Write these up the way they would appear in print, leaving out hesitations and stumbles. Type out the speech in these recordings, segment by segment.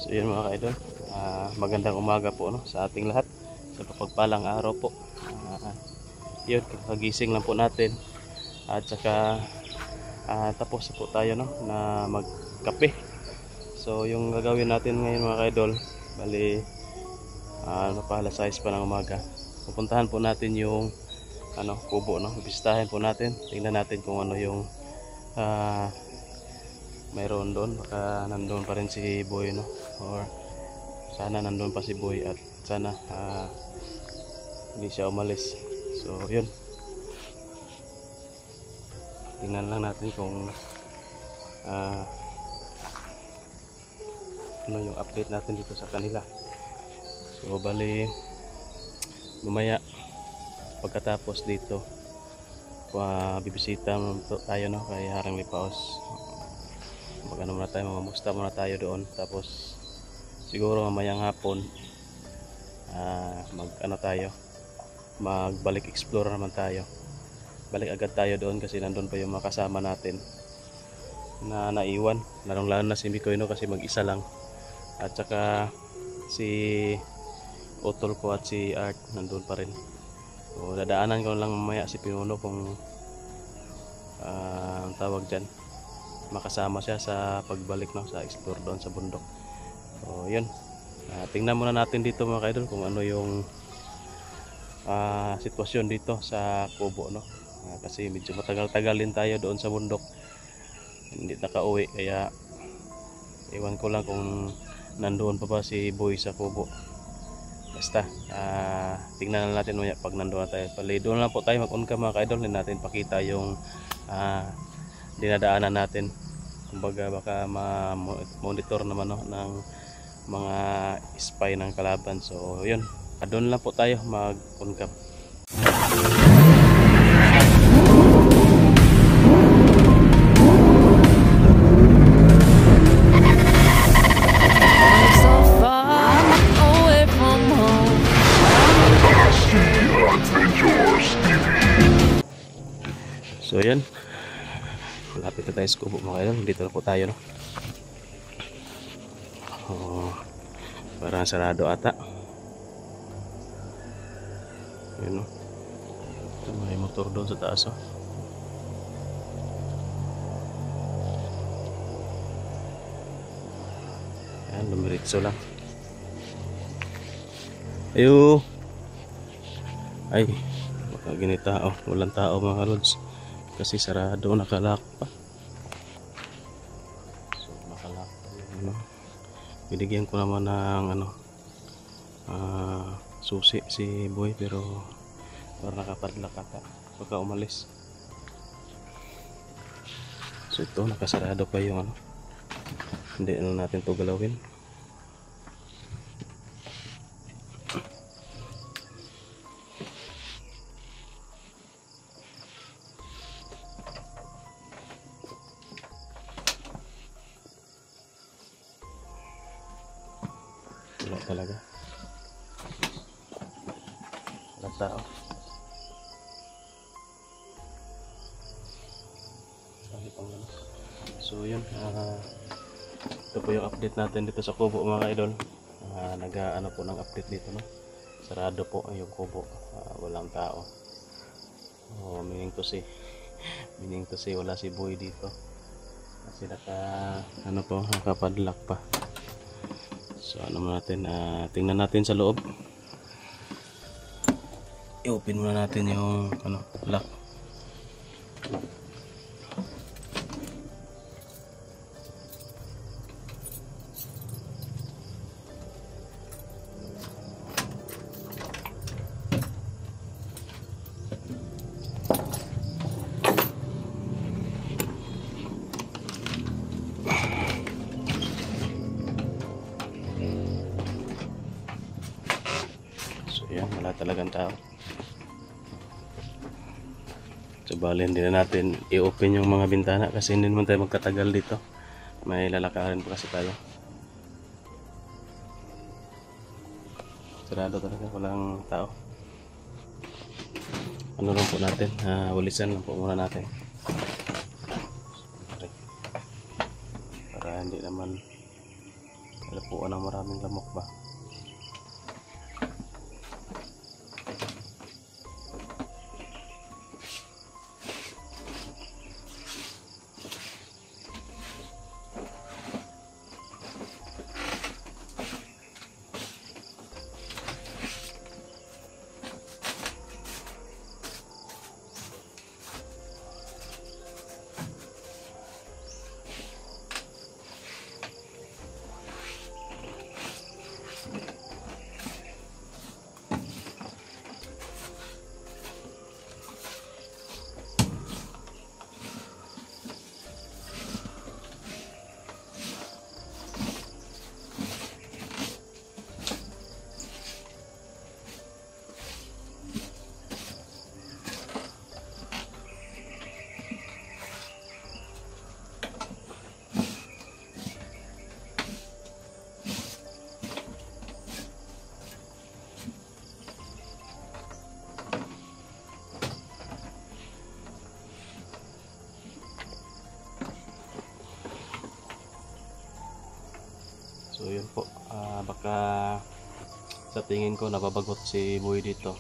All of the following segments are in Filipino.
So yun mga ka-idol, magandang umaga po no, sa ating lahat. Sa pagpalang araw po. Yun, kagising lang po natin. At saka tapos po tayo no, na magkape. So yung gagawin natin ngayon mga ka-idol, bali alas 6 pa ng umaga. Pupuntahan po natin yung kubo no, bisitahin po natin. Tingnan natin kung ano yung mayroon doon. Baka nandoon pa rin si Boy no, or sana nandoon pa si Boy at sana hindi siya umalis. So yun, tingnan lang natin kung ano yung update natin dito sa kanila. So bali mamaya pagkatapos dito bibisita tayo no, kay Harang Lipaos. Magano muna tayo, mamusta muna tayo doon. Tapos siguro mamayang hapon magbalik explore naman tayo. Balik agad tayo doon kasi nandun pa yung mga kasama natin na naiwan, lalo na si Mikoyno kasi mag-isa lang, at saka si Utol ko at si Art nandun pa rin. So dadaanan ko lang mamaya si Pinuno kung ang tawag dyan, makasama siya sa pagbalik no, sa explore doon sa bundok. So yun, tingnan muna natin dito mga kaidol kung ano yung sitwasyon dito sa kubo no, kasi medyo matagal-tagal din tayo doon sa bundok, hindi nakauwi, kaya iwan ko lang kung nandoon pa ba si Boy sa kubo. Basta tingnan na natin mamaya pag nandoon na tayo. Pali doon lang po tayo mag-on-cam mga kaidol, hindi natin pakita yung dinadaanan natin. Kumbaga baka ma-monitor naman no, ng mga spy ng kalaban. So yun, doon lang po tayo mag-on-cam. So yan, malapit na tayo sa kubo mga kaidol. Dito na po tayo no. Parang sarado ata. Yun no, may motor doon sa taas oh. Yan, lumiritso lang. Ayo. Ay, baka ginita oh, walang tao mga lods. Kasi sarado, nakalak pa. So nakalak pa, binigyan ko naman ng susi si Boy, pero parang nakapadlak ata pagka umalis. So ito, nakasarado pa yung hindi natin to galawin. Wala talaga, wala tao. So yun, ito po yung update natin dito sa kubo mga idol. Nag-ano po ng update dito no, sarado po yung kubo, walang tao. Meaning to say wala si Boy dito kasi nakapadlock pa. So natin, tingnan natin sa loob. I-open muna natin yung lock. Yan, wala talagang tao. So bali hindi na natin i-open yung mga bintana kasi hindi naman tayo magkatagal dito. May lalakarin pa kasi tayo. Sarado talaga, walang tao. Ano lang po natin, walisan lang po muna natin. Para hindi naman makakuha ng maraming lamok ba. So yun po, baka sa tingin ko nababagot si Boy dito.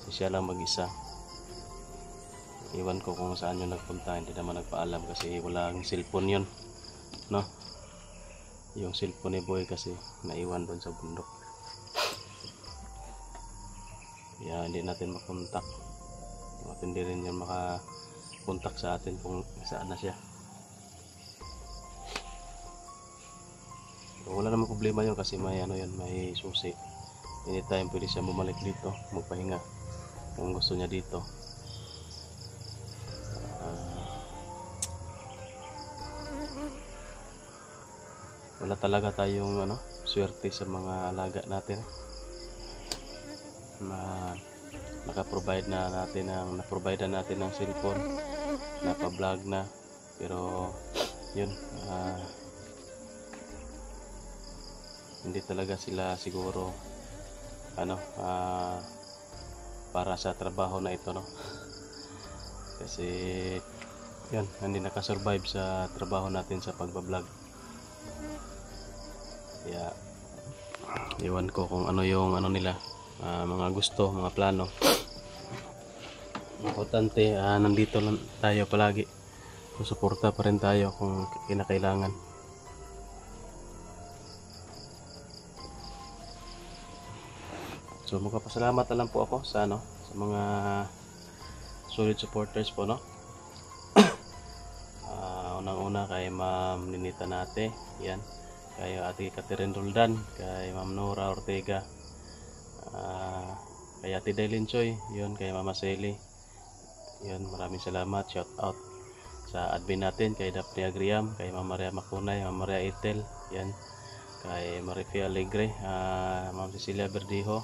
So, siya lang mag-isa. Iwan ko kung saan yun nagpunta, hindi naman nagpaalam kasi walang cellphone yun, no? Yung cellphone ni Boy kasi naiwan doon sa bundok. Kaya hindi natin makontak. Hindi rin yun makakontak sa atin kung saan na siya. Wala namang problema yun kasi may may susi. Anytime pwede siya bumalik dito, magpahinga kung gusto niya dito. Wala talaga tayong swerte sa mga alaga natin. Na-provide natin ng cellphone, napa-vlog na, pero yun, hindi talaga sila siguro para sa trabaho na ito, no? Kasi yun, hindi nakasurvive sa trabaho natin sa pagbablog. Kaya iwan ko kung ano yung nila, mga gusto, mga plano. Importante, nandito lang tayo palagi, susuporta pa rin tayo kung kinakailangan. So magpapasalamat na lang po ako sa sa mga solid supporters po, no? Unang-una kay Ma'am Ninita Nate, yan, kay Ate Catherine Roldan, kay Ma'am Nora Ortega, kay Ate Dailin Choy, yun, kay Mama Selly, yun, maraming salamat, shout out sa admin natin, kay Daphne Agriam, kay Ma'am Maria Makunay, Ma'am Maria Itel, yan, kay Marifia Alegre, Ma'am Cecilia Verdijo,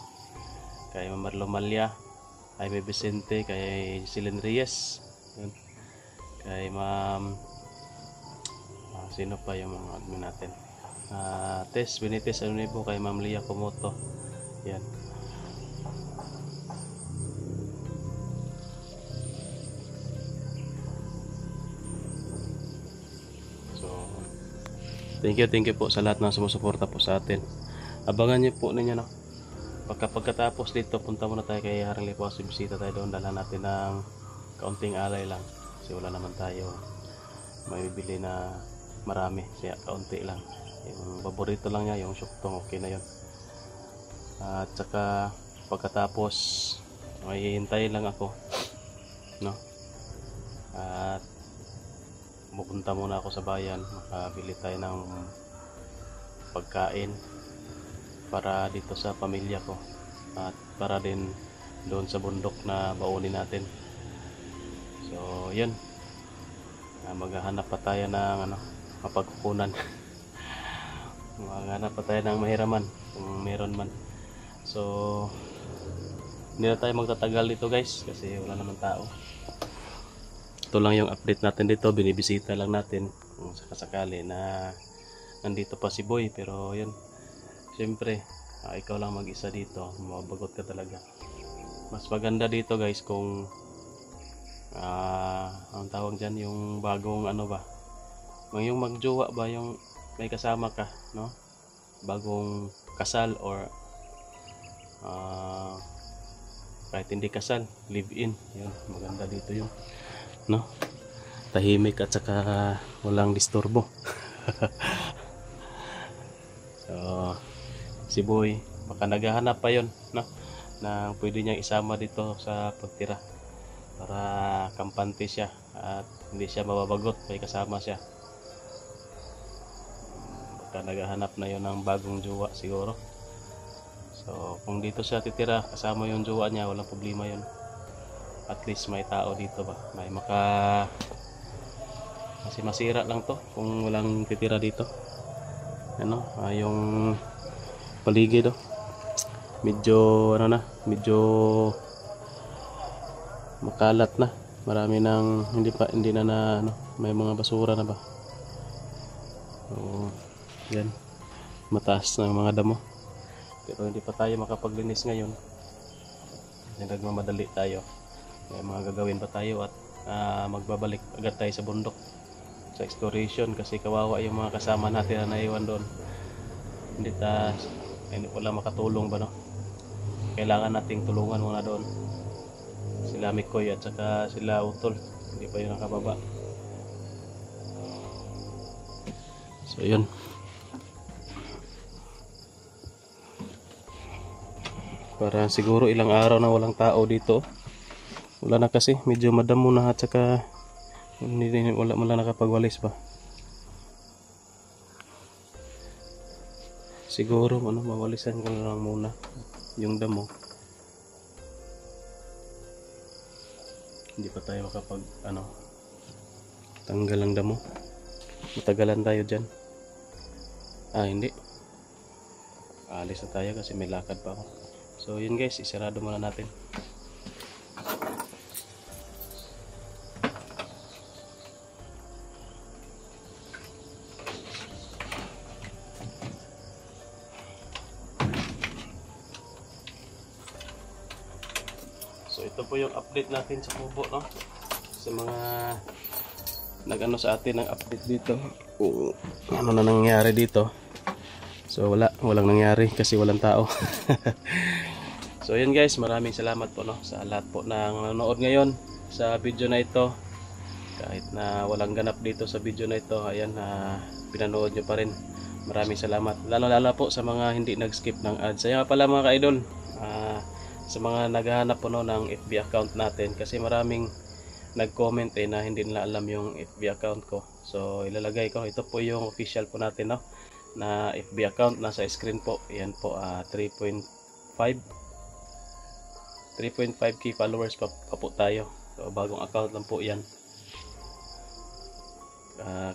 kay Ma'am Marlo Malya, kay May Vicente, kay Silene Reyes, yun, kay Ma'am sino pa yung mga admin natin, Tess Benitez Anunibo, kay Ma'am Lia Komoto, yan. So thank you po sa lahat ng sumusuporta po sa atin. Abangan niyo po ninyo, no? Pagkatapos dito, punta muna tayo kay Haring Lipaos, bisita tayo doon, dala natin ng kaunting alay lang kasi wala naman tayo mabibili na marami, kaya kaunti lang. Yung paborito lang niya, yung syuktong, okay na yun. At saka pagkatapos may hintayin lang ako, no? At pupunta muna ako sa bayan, makabili tayo ng pagkain para dito sa pamilya ko at para din doon sa bundok na baunin natin. So yun, maghahanap pa tayo ng mapagkukunan. Maghahanap pa tayo ng mahiraman kung meron man. So hindi na tayo magtatagal dito guys kasi wala naman tao. Ito lang yung update natin dito, binibisita lang natin kung sakasakali na nandito pa si Boy, pero yun, siyempre ikaw lang mag-isa dito, mabagot ka talaga. Mas maganda dito guys kung ang tawag dyan, yung bagong ba, yung magjowa ba, yung may kasama ka, no? bagong kasal or kahit hindi kasal, live in. Yun, maganda dito yung no, tahimik at saka walang disturbo. So si Boy baka naghahanap pa yon, no, na pwede niyang isama dito sa pagtira para kampante siya at hindi siya mababagot, may kasama siya. Baka naghahanap na yon ng bagong jowa siguro. So kung dito siya titira kasama yung jowa niya, walang problema yon. At least may tao dito ba, may kasi masira lang to kung walang titira dito. Ano, yung paligid medyo ano na, medyo makalat na, marami nang hindi na ano, may mga basura na ba. So yan, mataas na mga damo, pero hindi pa tayo makapaglinis ngayon. Nagmamadali tayo, may mga gagawin pa tayo at magbabalik agad tayo sa bundok sa exploration kasi kawawa yung mga kasama natin na naiwan doon. Hindi wala makatulong ba, no? Kailangan nating tulungan muna doon. Sila Mikoy at saka sila Utol, hindi pa yun nakababa. So yun, para siguro ilang araw na walang tao dito. Wala na kasi, medyo madamo na at saka wala nakapagwalis ba. Siguro mawalisan ko na lang muna yung damo. Hindi pa tayo makapag tanggal ang damo. Matagalan tayo dyan. Hindi, alis na tayo kasi may lakad pa ako. So yun guys, isarado muna natin. So ito po yung update natin sa kubo, no? Sa mga nag-ano sa atin ng update dito. Ano na nangyari dito? So walang nangyari kasi walang tao. So yun guys, maraming salamat po, no, sa lahat po ng nanonood ngayon sa video na ito. Kahit na walang ganap dito sa video na ito, ayan, pinanood nyo pa rin. Maraming salamat. Lalo po sa mga hindi nag-skip ng ads. Kaya pala mga ka-idol, sa mga naghahanap po, no, ng FB account natin, kasi maraming nag-comment na hindi nila alam yung FB account ko. So ilalagay ko, ito po yung official po natin, no, na FB account, nasa screen po. Yan po, 3.5k followers pa po tayo. So bagong account lang po yan.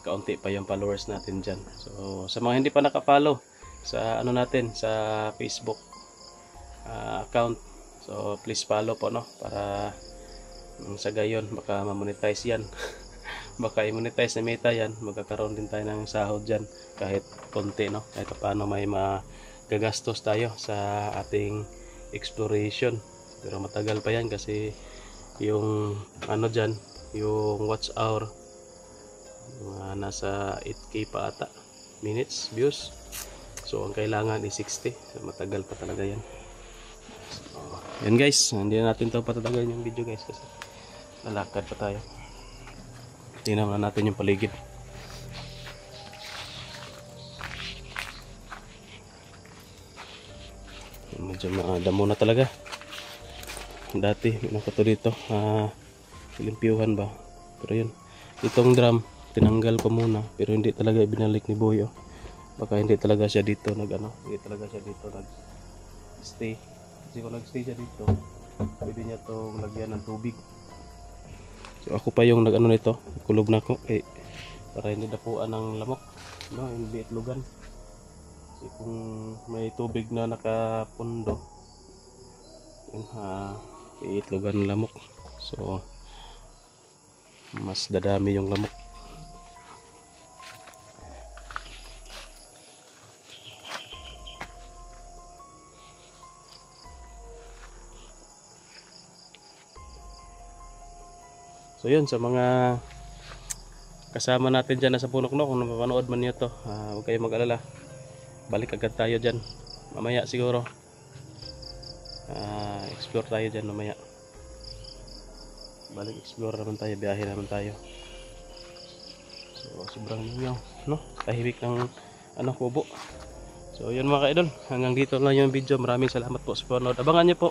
Kaunti pa yung followers natin dyan. So sa mga hindi pa nakafollow sa natin, sa Facebook account, so please follow po, no, para sa gayon baka ma-monetize yan. Baka i-monetize na Meta yan, magkakaroon din tayo ng sahod dyan kahit konti, no, kahit paano may magagastos tayo sa ating exploration. Pero matagal pa yan kasi yung dyan, yung watch hour, nasa 8k pa ata minutes views. So ang kailangan is 60. So matagal pa talaga yan. Yan guys, hindi na natin ito patatagal yung video guys kasi lalakad pa tayo. Tingnan na natin yung paligid. Medyo damo na talaga. Dati minakoto dito, ilimpyuhan ba. Pero yun, itong drum tinanggal ko muna, pero hindi talaga ibinalik ni Boy. Baka hindi talaga siya dito hindi talaga siya dito nag-stay. Kasi kung nag-stay siya dito, pwede niya itong lagyan ng tubig. So ako pa yung nito, kulog na ko para hindi dapuan ng lamok, no, hindi itlogan. Kasi kung may tubig na nakapundo, yun, iitlogan ng lamok. So mas dadami yung lamok. So yun, sa mga kasama natin dyan na sa Punok, no, kung napapanood man nyo to, huwag kayong mag-alala. balik agad tayo dyan mamaya siguro. Explore tayo dyan mamaya. Balik explore naman tayo, biyahe naman tayo. So sobrang lingaw, no? Tahimik ng kubo. So yun mga kaidol, hanggang dito lang yung video. Maraming salamat po sa panonood. Abangan nyo po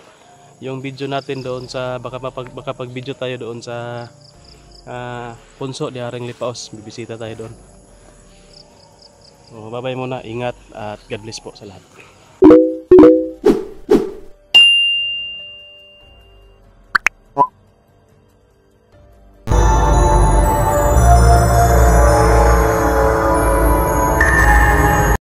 yung video natin doon sa baka pag video tayo doon sa Punso di Haring Lipaos. Bibisita tayo doon. So, bye bye muna, ingat at God bless po sa lahat.